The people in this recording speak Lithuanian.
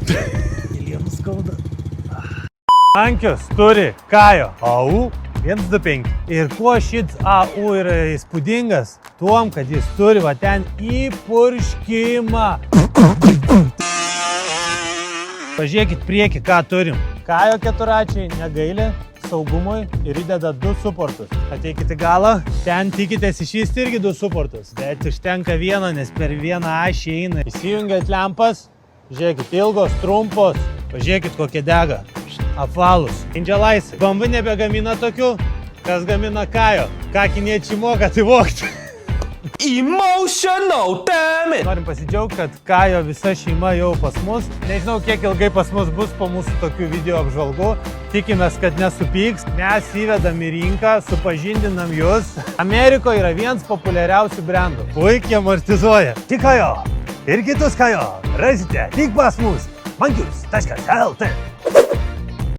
Milienų skauda. Ankius turi Kajo AU 125. Ir kuo šit AU yra įspūdingas, tuom, kad jis turi va ten įpurškimą. Pažiūrėkit priekį, ką turim. Kajo keturračiai negaili saugumui ir įdeda 2 suportus. Ateikit į galą, ten tikitės išvysti irgi 2 suportus. Bet užtenka vieną, nes per vieną ašį eina. Įsijungiat lempas, žiūrėkit, ilgos, trumpos. Pažiūrėkit, kokie dega. Apvalus. Indžialaisai. BMW nebegamina tokių, kas gamina Kajo. Ką kiniečiai moka, tai vogti. Emotional, damn it! Norim pasidžiaugti, kad Kajo visa šeima jau pas mus. Nežinau, kiek ilgai pas mus bus po mūsų tokių video apžvalgų. Tikimės, kad nesupyks. Mes įvedam į rinką, supažindinam jūs. Amerikoje yra vienas populiariausių brandų. Puikiai amortizuoja. Tik Kajo ir kitus Kajo rasite tik pas mus. Mankius.lt